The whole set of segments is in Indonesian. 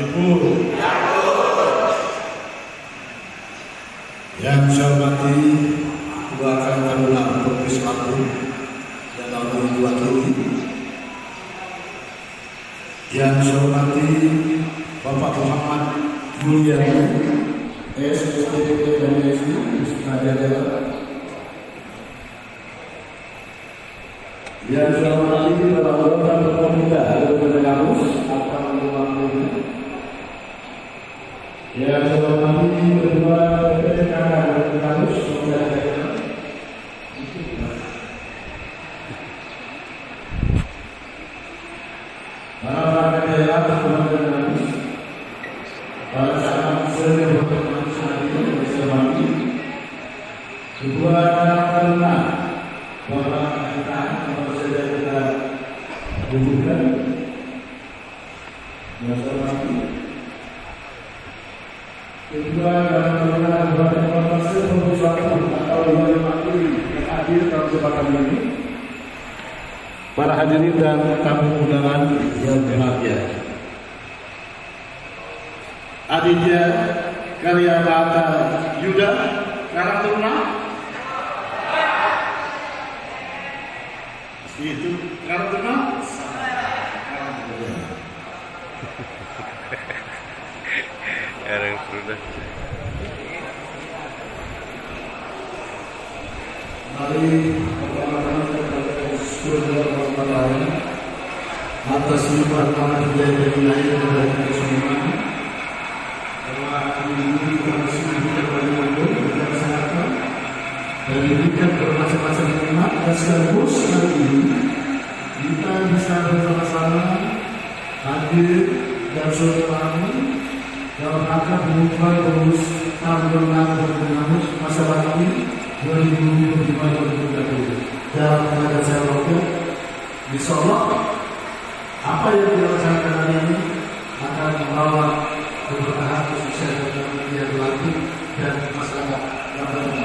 Ibu. Yang saya hormati Ketua Akan Taruna Provinsi Lampung yang lalu diwakili. Yang saya hormati Bapak Muhammad Mulyadi, SSDP dan SI, yang saya hormati para anggota pemuda Kabupaten Kampus akan mewakili. Yang saya hormati Ketua PPK Kabupaten Kampus para perangkat daerah Kabupaten Kampus, para camat senior Kampus yang saya hormati, Ketua Taruna Bapak Bukan yang saya hormati Ketua Taruna Kabupaten Provinsi atau yang mewakili yang hadir dalam kesempatan ini, para hadirin dan tamu undangan yang berbahagia. Aditya Karya Bata Yuda Karang Taruna itu Karang Taruna. Karang Taruna. Mari pertama-tama kita berdoa atas limpahan amanah dari wilayah dan semua bahwa ini kita masih banyak untuk bersama dan diberikan bermacam-macam nikmat dan sekaligus hari ini kita bisa bersama-sama hadir dan saudara dalam rangka pembukaan terus tahun berkenaan masalah ini 2025-2030 dalam tenaga saya waktu insyaallah apa yang dilaksanakan hari ini akan membawa keberkahan kesuksesan yang berlanjut dan masyarakat dapat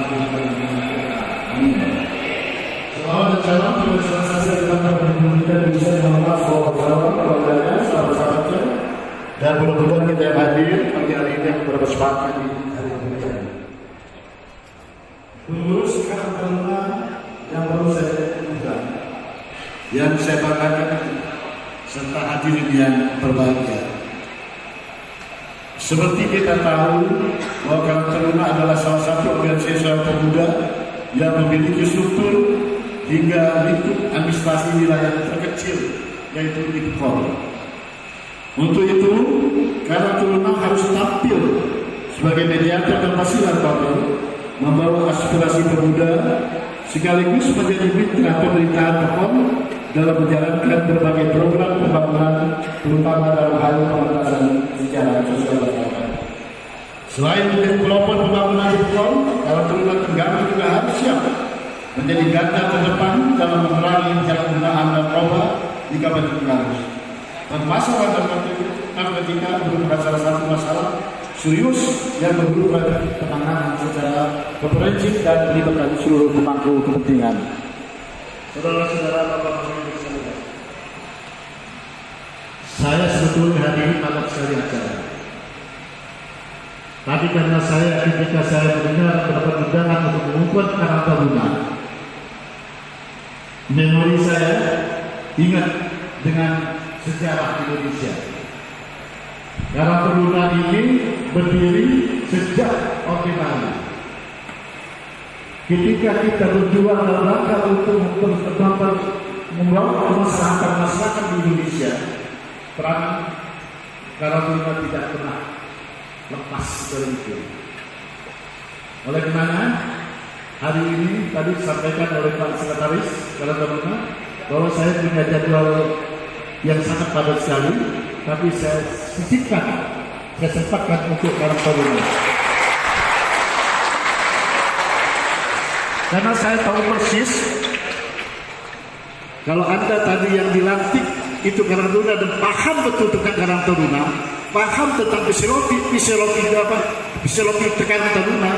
soal dan salam pada selesai kita berkomunikasi bisa mengenal soal keluarganya, sahabat-sahabatnya, dan mudah-mudahan kita yang hadir pagi hari ini yang berkesempatan di hari ini. Pengurus Karang Taruna yang baru saya undang, yang saya banggakan serta hadirin yang berbahagia. Seperti kita tahu bahwa Karang Taruna adalah salah satu organisasi pemuda yang memiliki struktur hingga lingkup administrasi wilayah terkecil yaitu ibu kota. Untuk itu, Karang Taruna harus tampil sebagai mediator dan fasilitator, membawa aspirasi pemuda sekaligus menjadi mitra pemerintahan POM dalam menjalankan berbagai program pembangunan, terutama dalam hal pemerintahan secara sosial berkaitan. Selain menjadi pelopor pembangunan POM, Karang Taruna Tenggara juga harus siap menjadi garda terdepan dalam memerangi penyalahgunaan narkoba di Kabupaten Kampus. Dan masalah narkotika merupakan salah satu masalah serius yang memerlukan penanganan secara komprehensif dan melibatkan seluruh pemangku kepentingan. Saudara-saudara, Bapak-Bapak sekalian, saya sebetulnya hadiri malam sekali acara. Tapi karena ketika saya mendengar mendapat undangan untuk mengumpulkan Karang Taruna, memori saya ingat dengan sejarah Indonesia. Karang Taruna ini berdiri sejak Orde Baru. Ketika kita berjuang dalam rangka untuk membangun masyarakat di Indonesia, peran Karang Taruna tidak pernah lepas dari itu. Oleh karena hari ini tadi disampaikan oleh Pak Sekretaris Karang Taruna bahwa saya punya jadwal yang sangat padat sekali, tapi saya sempatkan untuk Karang Taruna. Karena saya tahu persis kalau Anda tadi yang dilantik itu Karang Taruna dan paham betul tentang Karang Taruna, paham tentang fisiologi Karang Taruna,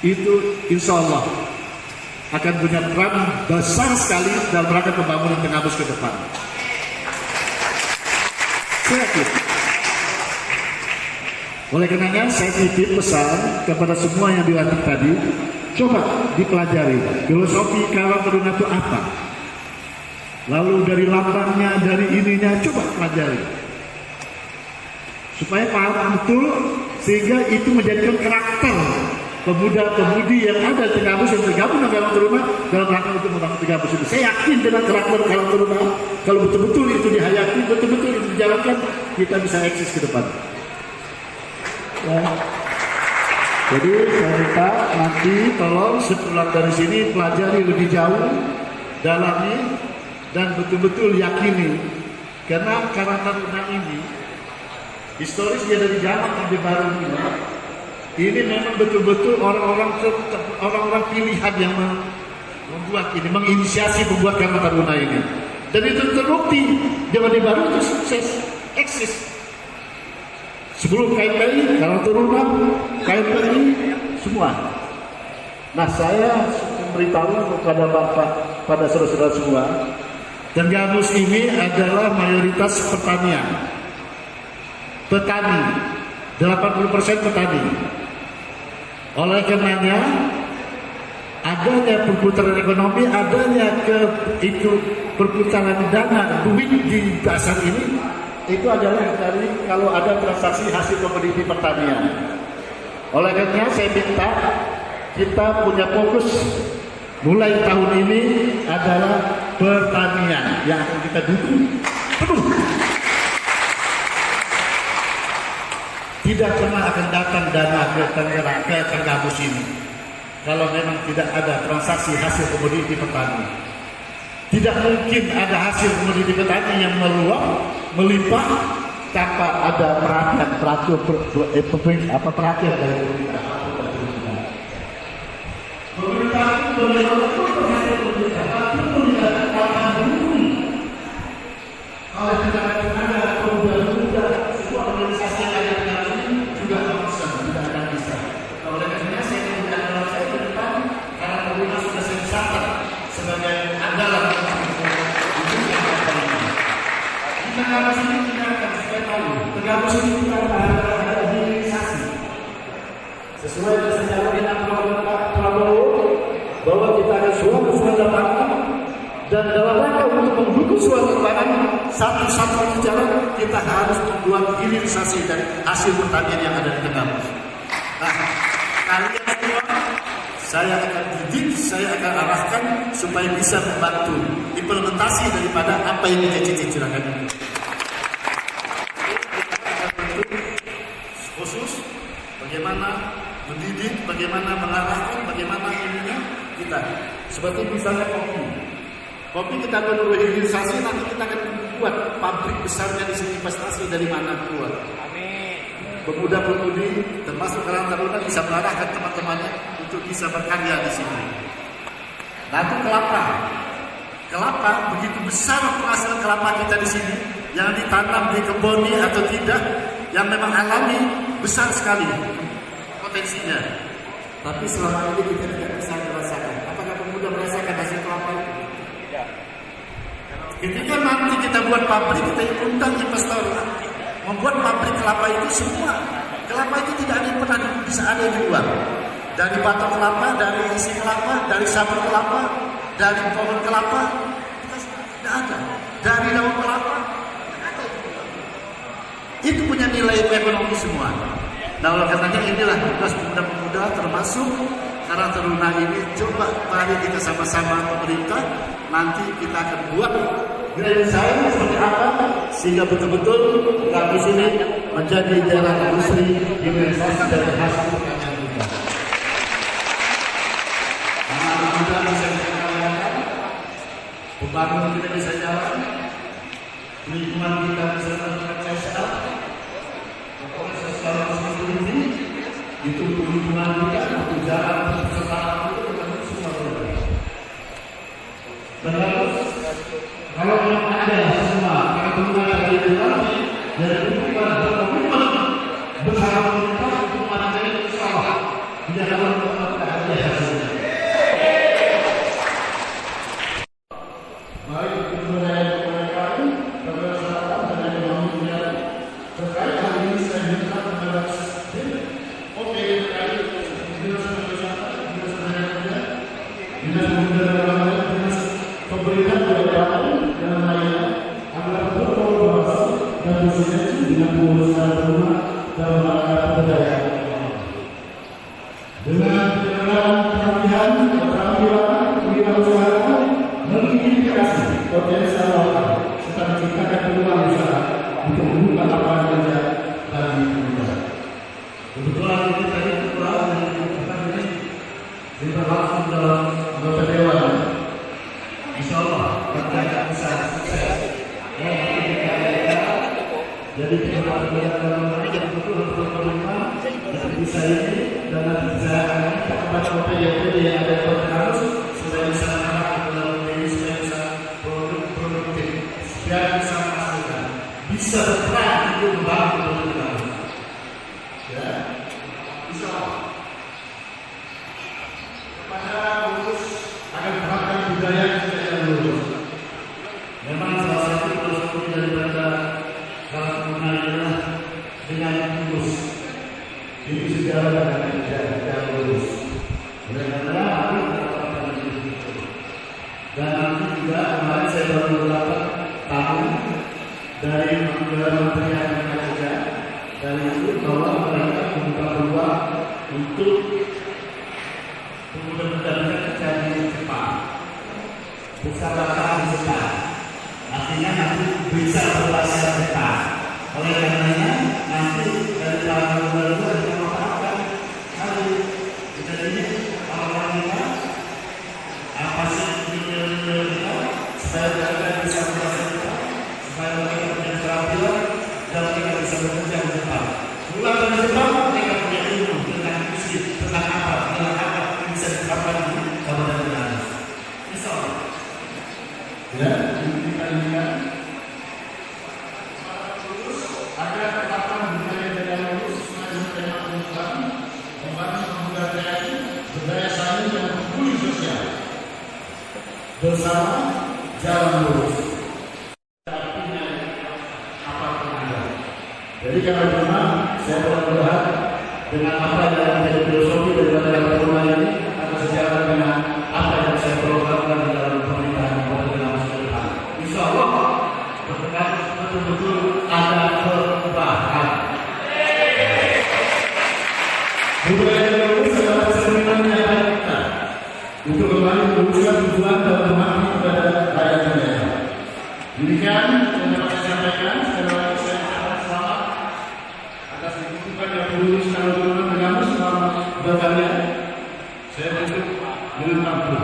itu insya Allah akan punya peran besar sekali dalam rangka pembangunan Tengah Kampus ke depan. Saya yakin. Oleh karenanya saya titip pesan kepada semua yang dilatih tadi, coba dipelajari filosofi Karang Taruna itu apa. Lalu dari lambangnya, dari ininya, coba pelajari supaya paham betul, sehingga itu menjadikan karakter pemuda-pemudi yang ada di kampus yang tergabung dengan Karang Taruna dalam rangka untuk membangun kampus itu. Saya yakin dengan karakter Karang Taruna, kalau betul-betul itu dihayati, betul-betul itu dijalankan, kita bisa eksis ke depan. Ya. Jadi saya minta nanti tolong sepulang dari sini pelajari lebih jauh, dalami, dan betul-betul yakini, karena Karang Taruna ini historisnya dari zaman Orde Baru ini memang betul-betul orang-orang pilihan yang membuat ini, menginisiasi pembuat Karang Taruna ini, dan itu terbukti di Orde Baru itu sukses, eksis. Sebelum KMPI, Karang Taruna, KMPI, semua. Nah, saya memberitahu kepada Bapak, pada saudara-saudara semua, dan kampus ini adalah mayoritas pertanian. Petani, 80% petani. Oleh karenanya, adanya perputaran ekonomi, adanya perputaran dana, duit di dasar ini, itu adalah dari kalau ada transaksi hasil komoditi pertanian. Oleh karena saya minta kita punya fokus mulai tahun ini adalah pertanian yang akan kita dukung penuh. Tidak pernah akan datang dana ke kampus ini kalau memang tidak ada transaksi hasil komoditi petani. Tidak mungkin ada hasil komoditi petani yang meluap, melimpah tanpa ada perhatian dari pemerintah. Pemerintah itu kalau tidak ada pemuda-pemuda, semua organisasi yang ada di dalam ini juga tidak akan bisa. Oleh karena saya tidak saya ke depan, karena pemerintah sudah saya catat sebagai andalan. Kampus ini kita akan supaya tahu, kampus ini kita ada hilirisasi sesuai dengan sejarah dengan Pak Prabowo, bahwa kita akan suara lapangan, dan dalam rangka untuk mendukung suara lapangan, satu-satunya jalan kita harus membuat hilirisasi dari hasil pertanian yang ada di kampus. Nah, kalian semua saya akan didik, saya akan arahkan supaya bisa membantu implementasi daripada apa yang kita cita-citakan ini. Khusus bagaimana mendidik, bagaimana mengarahkan, bagaimana ininya kita. Seperti misalnya kopi. Kopi kita perlu hilirisasi, nanti kita akan buat pabrik besarnya di sini, investasi dari mana keluar. Amin. Pemuda-pemudi termasuk Karang Taruna bisa mengarahkan teman-temannya untuk bisa berkarya di sini. Lalu kelapa. Kelapa begitu besar penghasil kelapa kita di sini, yang ditanam di kebun atau tidak, yang memang alami, besar sekali potensinya. Tapi selama ini kita tidak bisa merasakan. Apakah pemuda merasakan hasil kelapa itu? Tidak. Ketika nanti kita buat pabrik, kita undang investor membuat pabrik kelapa itu semua. Kelapa itu tidak ada yang pernah bisa ada yang di luar. Dari batok kelapa, dari isi kelapa, dari sabut kelapa, dari pohon kelapa, tidak ada. Dari daun kelapa, tidak ada. Itu punya nilai ekonomi semua. Nah, oleh karenanya inilah tugas pemuda-pemuda termasuk Karang Taruna ini. Coba mari kita sama-sama pemerintah, nanti kita akan buat grand design seperti apa sehingga betul-betul kampus ini menjadi daerah industri hilirisasi dari hasil pertanian kita. Anak-anak muda bisa dikatakan, pembangunan kita bisa jalan, lingkungan kita bisa tercapai sehat, pokoknya secara resmi itu lingkungan kita, untuk jalan, persertaan itu kita semua berada. Terus kalau memang ada semua para pengguna dari dalam dari lingkungan berkomitmen bersama pemerintah untuk menangani masalah di dalam ada hasilnya. Baik terkait hal ini saya minta kepada tentu saja dengan pengurus rumah dan masyarakat budaya. Dengan penyelenggaraan pelatihan keterampilan kewirausahaan mengidentifikasi potensi lokal serta menciptakan peluang usaha untuk membuka lapangan kerja bagi pemuda. Kebetulan ini tadi ketua ini berlangsung dalam anggota dewan. Insya Allah kerja bisa sukses. Jadi kita dalam ini jadi betul berkomitmen bisa ini dan nanti bisa kepada OPD yang ada di harus supaya bisa menambah dalam diri supaya bisa produktif, supaya bisa menghasilkan, bisa berperan untuk membangun produk. Ya, insya Allah. Kepada lulus akan terapkan budaya yang lulus. Memang salah satu filosofi daripada kalau adalah dengan lulus. Ini sejarah dan tidak lulus. Karena aku mendapatkan itu. Dan nanti juga kemarin saya baru mendapat tahu dari Menteri Kerja dari itu bahwa mereka membuka peluang untuk pemuda-pemuda kerja di Jepang. Usahakan besar. Artinya nanti bisa berbahasa Jepang. Oleh karenanya nanti dari tahun 2022 kita mengharapkan hari kita ini orang kita apa sih kita supaya mereka bisa berbahasa Jepang, supaya mereka punya keterampilan dan mereka bisa bekerja di Jepang. Pulang dari Jepang mereka punya ilmu tentang musik, tentang apa yang bisa diterapkan di Kabupaten Banyumas. Insya Allah. Ya, ini kalinya agar terapkan budaya dan lulus sesuai dengan tema pembukaan membangun pemuda kreatif, berdaya saing dan peduli sosial bersama jalan lurus. Artinya apapun ada. Jadi kalau memang saya berharap dengan apa yang menjadi filosofi daripada rumah ini akan sejalan dengan apa yang saya programkan di dalam pemerintahan Kabupaten Banyumas ke depan. Insya Allah betul-betul ada perubahan. Budaya lulus adalah cerminan nyata kita untuk kembali mewujudkan tujuan dan berbakti kepada rakyat daerah. Demikian yang dapat saya sampaikan. Sekali lagi saya ucapkan selamat atas dibutuhkan yang lulus tanggal 26 Agustus selama berkarya. Saya tutup dengan pantun.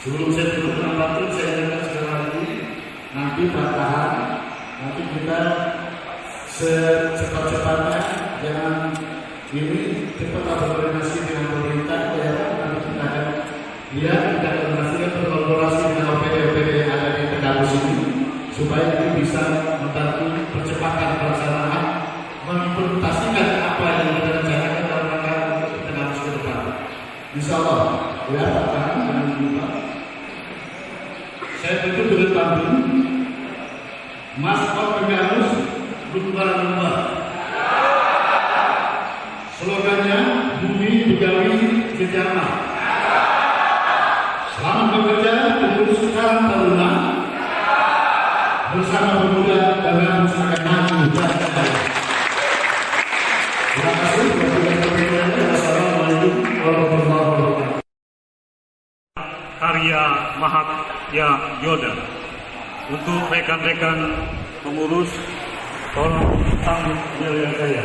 Sebelum saya tutup dengan pantun, saya ingatkan sekali lagi. Nanti bertahan, nanti kita secepat-cepatnya jangan ini cepat berkoordinasi dengan pemerintah daerah, nanti kita akan lihat kita koordinasikan berkolaborasi dengan OPD yang ada di Tegalus ini supaya ini bisa membantu percepatan pelaksanaan mengimplementasikan apa yang kita rencanakan dalam rangka untuk Tegalus ke depan. Insya Allah, ya bertahan dengan lupa. Saya tutup dengan pantun. Maskot Tegalus lumba-lumba. Slogannya bumi begawi jejama. Selamat bekerja untuk sekarang taruna bersama pemuda dalam masyarakat maju dan jaya. Terima kasih. Wassalamualaikum warahmatullahi wabarakatuh. Karya Mahatya Yoda. Untuk rekan-rekan pengurus, tolong sambut giliran saya.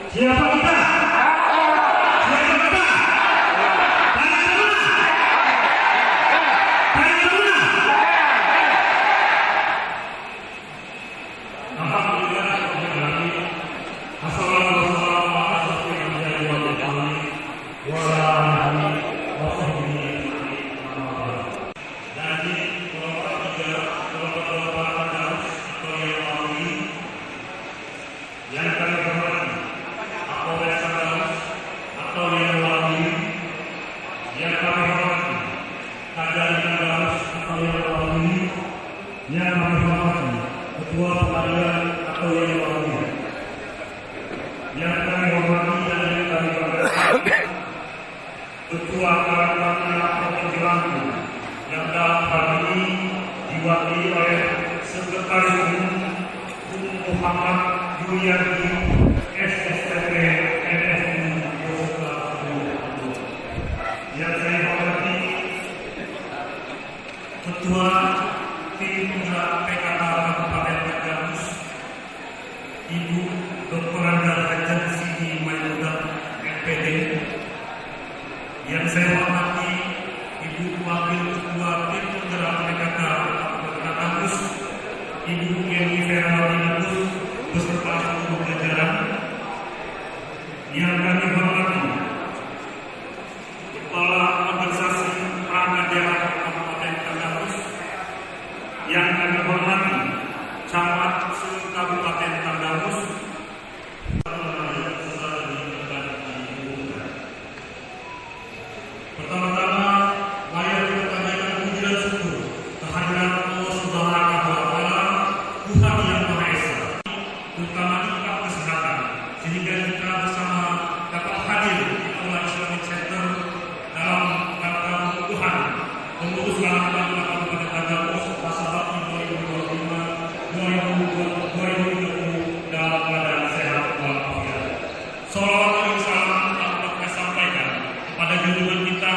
Siapa kita? Siapa kita? Tangan mana? Tangan mana? Alhamdulillah. Assalamualaikum warahmatullahi wabarakatuh. Yang kami hormati, Kapolres Muhammad Yuliadi SSTP NSI Yogyakarta. Yang saya hormati Ketua Tim Penggerak PKK Kabupaten Tanggamus, Ibu Dr. Anda Raja Sidi Maimunah MPD. Yang saya hormati Ibu Wakil Ketua Tim Penggerak PKK Kabupaten Tanggamus, Ibu Yeni Ferawati beserta seluruh jajaran. Yang kami hormati Kepala Organisasi Perangkat Daerah Kabupaten Tanggamus, yang kami hormati Camat Kabupaten Tanggamus. Pertama-tama, mari kita panjatkan puji dan syukur kehadirat Allah Subhanahu wa Ta'ala, Tuhan yang Maha Esa, terutama nikmat kesehatan, sehingga kita bersama dapat hadir di Aula Islamic Center dalam rangka Tuhan mengurus Kabupaten Tanggamus masa bakti 2025-2020 dalam keadaan sehat walafiat. Salawat dan salam dapat kita sampaikan pada junjungan kita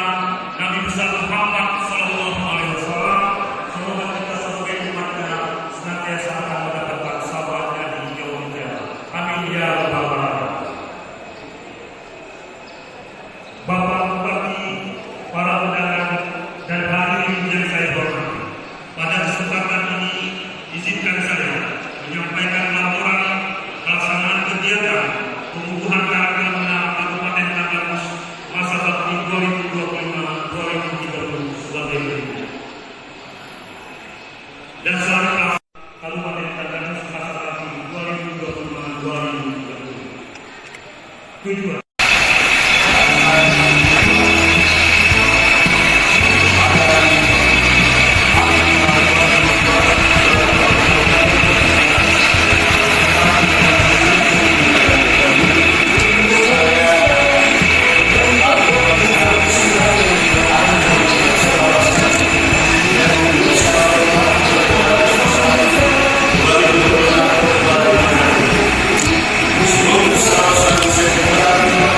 Nabi besar Muhammad Sallallahu Alaihi Wasallam. Semoga kita sebagai umatnya senantiasa akan mendapatkan sahabatnya di yaumul qiyamah. Amin ya rabbal alamin. Bapak Bupati, para undangan dan hadirin yang saya hormati, pada kesempatan ini izinkan saya menyampaikan laporan pelaksanaan kegiatan pembunuhan Karangtaruna Kabupaten Tanggamus masa bakti 2025-2030 sebagai berikut. Dan selanjutnya Kabupaten Tanggamus masa bakti 2025-2030. Tujuan Terima kasih.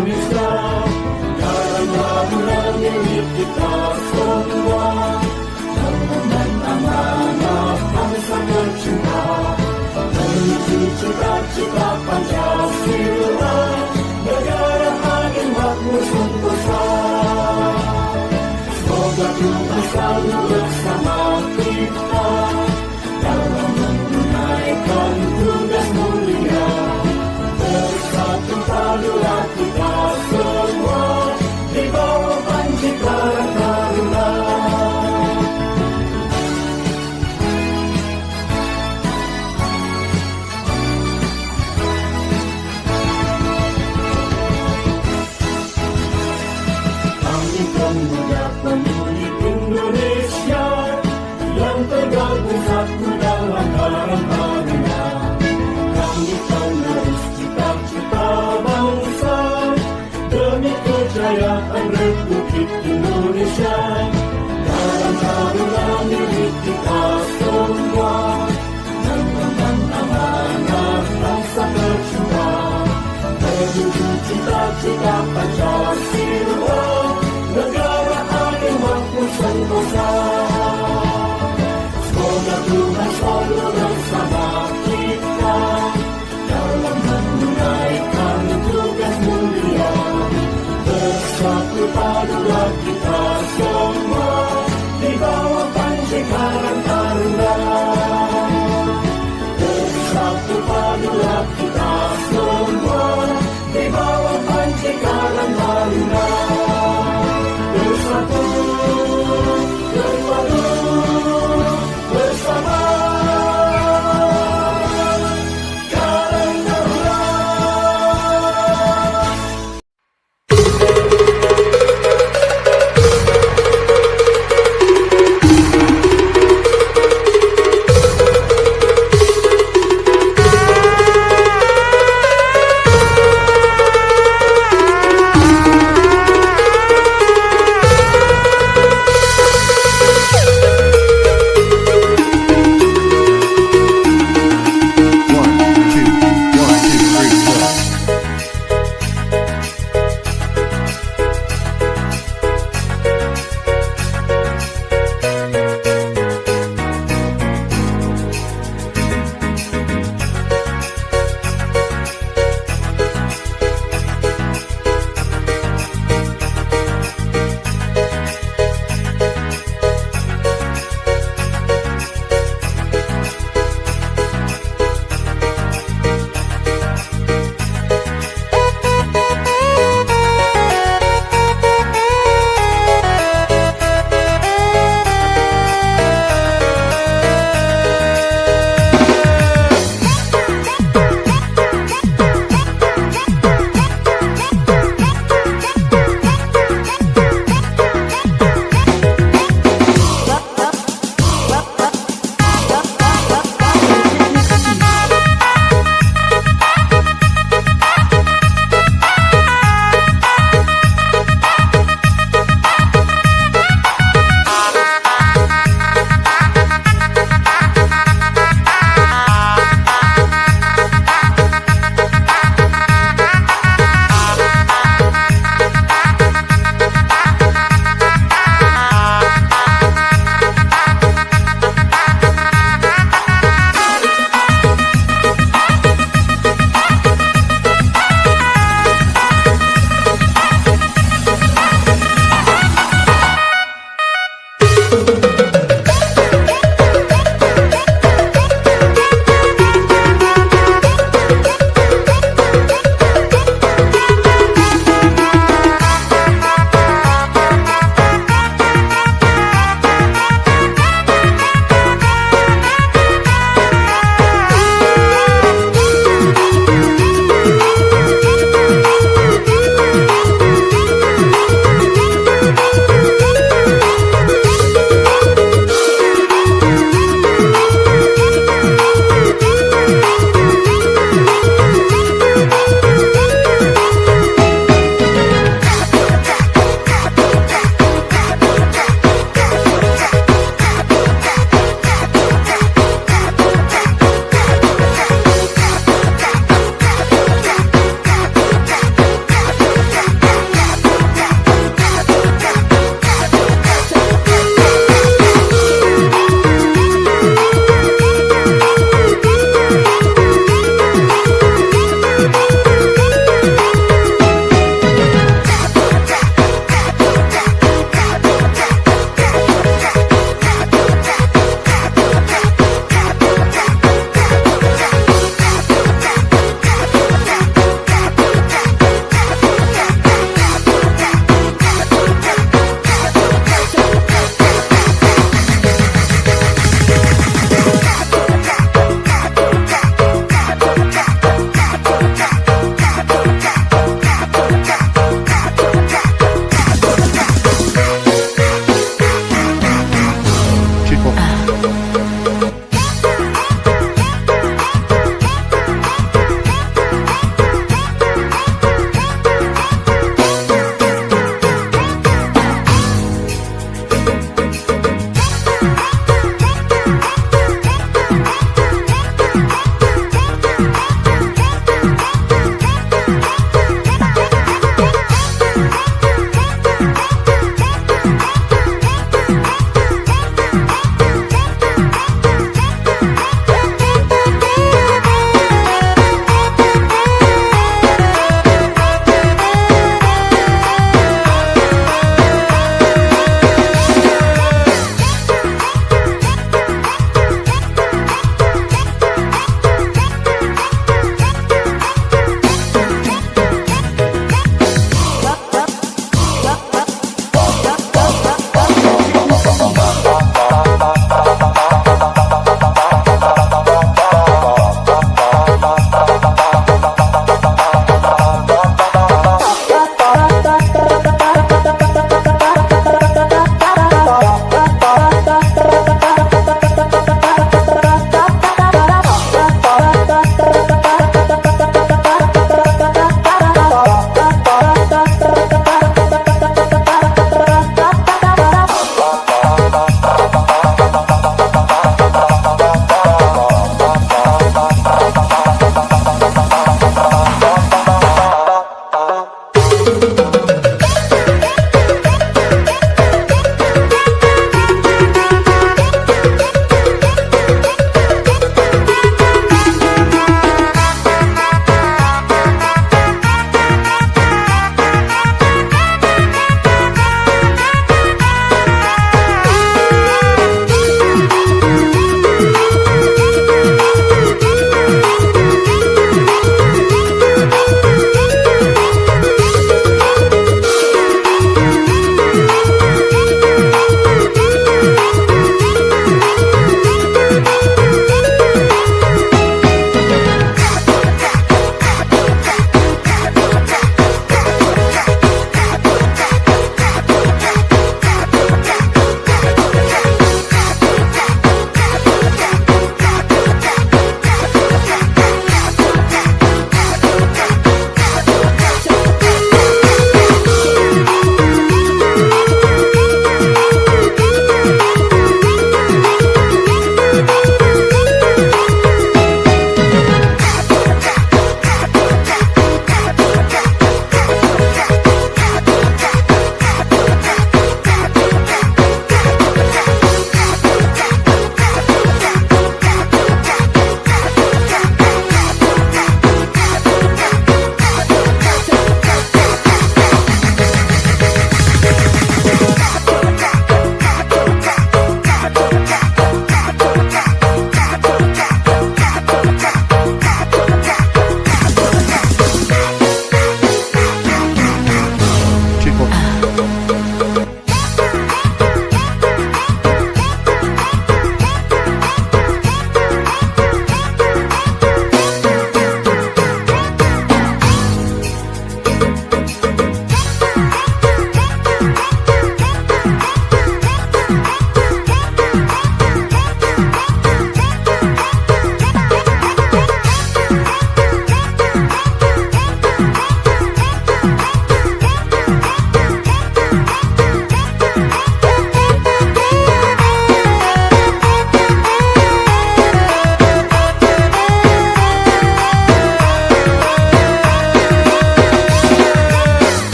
Indonesia, garam-garam milik kita semua. Dengan amanah bangsa tercinta, menuju cita-cita Pancasila, negara adil makmur sentosa. Semoga Tuhan selalu bersama kita dalam menunaikan tugas mulia. Bersatu padulah kita semua di bawah panji Karang Taruna. Kami pemuda pemudi Indonesia yang tergabung satu dalam Karang Taruna. Kami penerus cita-cita bangsa demi kejayaan Republik Indonesia. Karang Taruna milik kita semua, mengemban amanah bangsa tercinta, menuju cita-cita Pancasila.